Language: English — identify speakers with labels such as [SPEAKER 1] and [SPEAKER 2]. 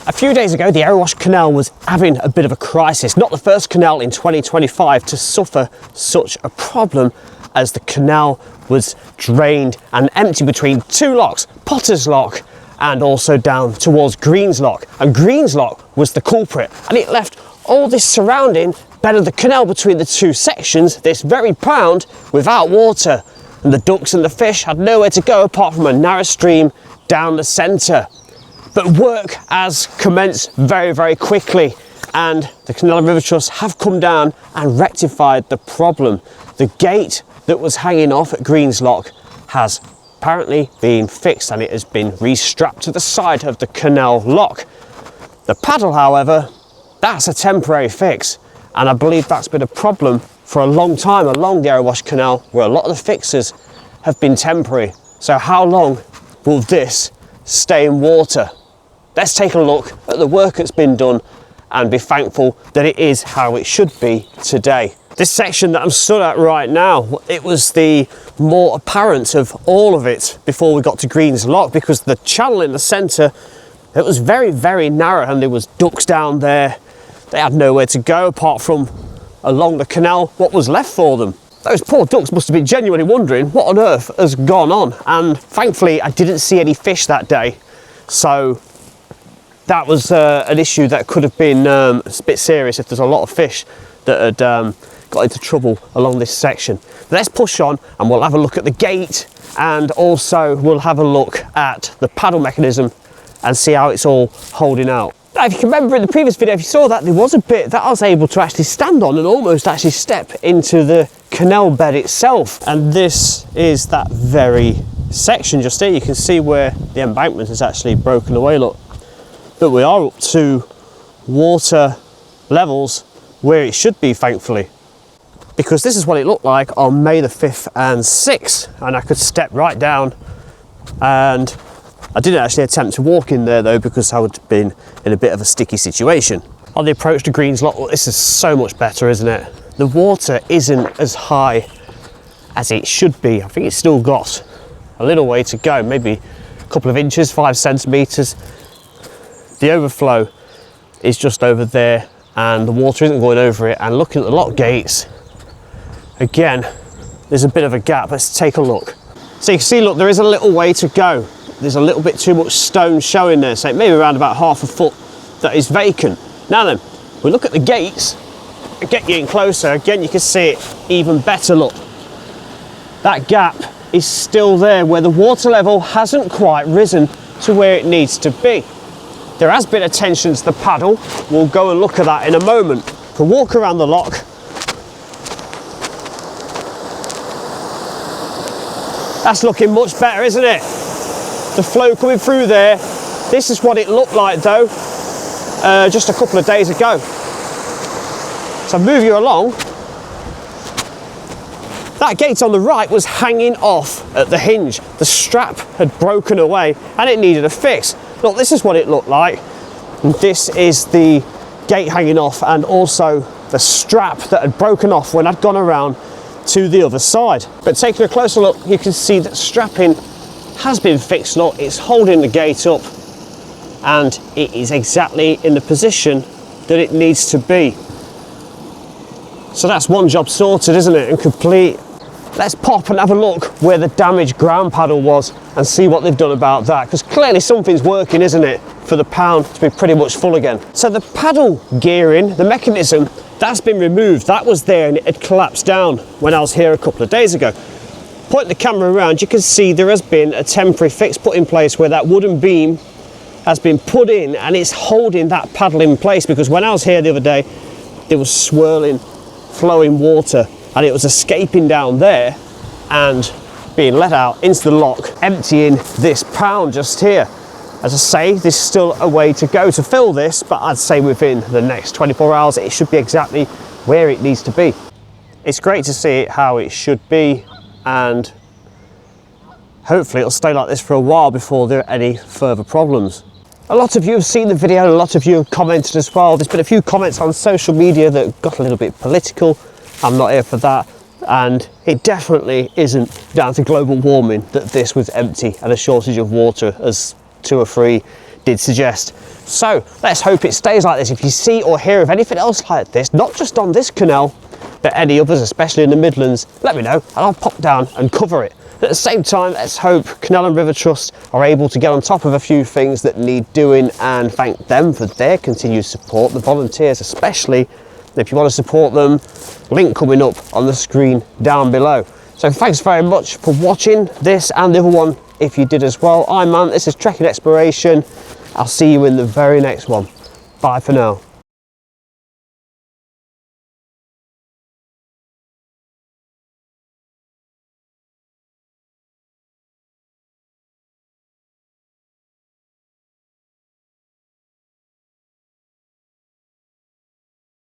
[SPEAKER 1] A few days ago, the Erewash Canal was having a bit of a crisis. Not the first canal in 2025 to suffer such a problem, as the canal was drained and empty between two locks, Potter's Lock and also down towards Green's Lock. And Green's Lock was the culprit, and it left all this surrounding bed of the canal between the two sections, this very pound, without water. And the ducks and the fish had nowhere to go apart from a narrow stream down the centre. But work has commenced very, very quickly, and the Canal and River Trust have come down and rectified the problem. The gate that was hanging off at Green's Lock has apparently been fixed, and it has been restrapped to the side of the canal lock. The paddle, however, that's a temporary fix, and I believe that's been a problem for a long time along the Erewash Canal, where a lot of the fixes have been temporary. So how long will this stay in water? Let's take a look at the work that's been done and be thankful that it is how it should be today. This section that I'm stood at right now, it was the more apparent of all of it before we got to Green's Lock, because the channel in the centre, it was very, very narrow, and there was ducks down there. They had nowhere to go apart from along the canal, what was left for them. Those poor ducks must have been genuinely wondering what on earth has gone on, and thankfully I didn't see any fish that day, so that was an issue that could have been a bit serious if there's a lot of fish that had got into trouble along this section. But let's push on and we'll have a look at the gate, and also we'll have a look at the paddle mechanism and see how it's all holding out. Now, if you can remember in the previous video, if you saw that, there was a bit that I was able to actually stand on and almost actually step into the canal bed itself. And this is that very section just here. You can see where the embankment is actually broken away, look. But we are up to water levels where it should be, thankfully. Because this is what it looked like on May the 5th and 6th. And I could step right down, and I didn't actually attempt to walk in there though, because I would have been in a bit of a sticky situation. On the approach to Green's Lock, well, this is so much better, isn't it? The water isn't as high as it should be. I think it's still got a little way to go, maybe a couple of inches, 5 centimetres. The overflow is just over there, and the water isn't going over it. And looking at the lock gates, again, there's a bit of a gap. Let's take a look. So you can see, look, there is a little way to go. There's a little bit too much stone showing there, so maybe around about half a foot that is vacant. Now then, we look at the gates and get you in closer. Again, you can see it even better, look. That gap is still there, where the water level hasn't quite risen to where it needs to be. There has been a tension to the paddle. We'll go and look at that in a moment. We'll walk around the lock. That's looking much better, isn't it? The flow coming through there. This is what it looked like though, just a couple of days ago. So I'll move you along. That gate on the right was hanging off at the hinge. The strap had broken away and it needed a fix. Look, this is what it looked like. And this is the gate hanging off, and also the strap that had broken off when I'd gone around to the other side. But taking a closer look, you can see that strapping has been fixed. Look, it's holding the gate up, and it is exactly in the position that it needs to be. So that's one job sorted, isn't it, and complete. Let's pop and have a look where the damaged ground paddle was and see what they've done about that, because clearly something's working, isn't it, for the pound to be pretty much full again. So the paddle gearing, the mechanism, that's been removed. That was there and it had collapsed down when I was here a couple of days ago. Point the camera around, you can see there has been a temporary fix put in place where that wooden beam has been put in, and it's holding that paddle in place, because when I was here the other day, there was swirling, flowing water, and it was escaping down there and being let out into the lock, emptying this pound just here. As I say, there's still a way to go to fill this, but I'd say within the next 24 hours, it should be exactly where it needs to be. It's great to see it how it should be, and hopefully it'll stay like this for a while before there are any further problems. A lot of you have seen the video, a lot of you have commented as well. There's been a few comments on social media that got a little bit political. I'm not here for that, and it definitely isn't down to global warming that this was empty and a shortage of water, as 2 or 3 did suggest. So let's hope it stays like this. If you see or hear of anything else like this, not just on this canal, but any others, especially in the Midlands, let me know and I'll pop down and cover it. At the same time, let's hope Canal and River Trust are able to get on top of a few things that need doing, and thank them for their continued support, the volunteers especially. If you want to support them, link coming up on the screen down below. So thanks very much for watching this and the other one if you did as well. I'm Man, this is Trekking Exploration. I'll see you in the very next one. Bye for now.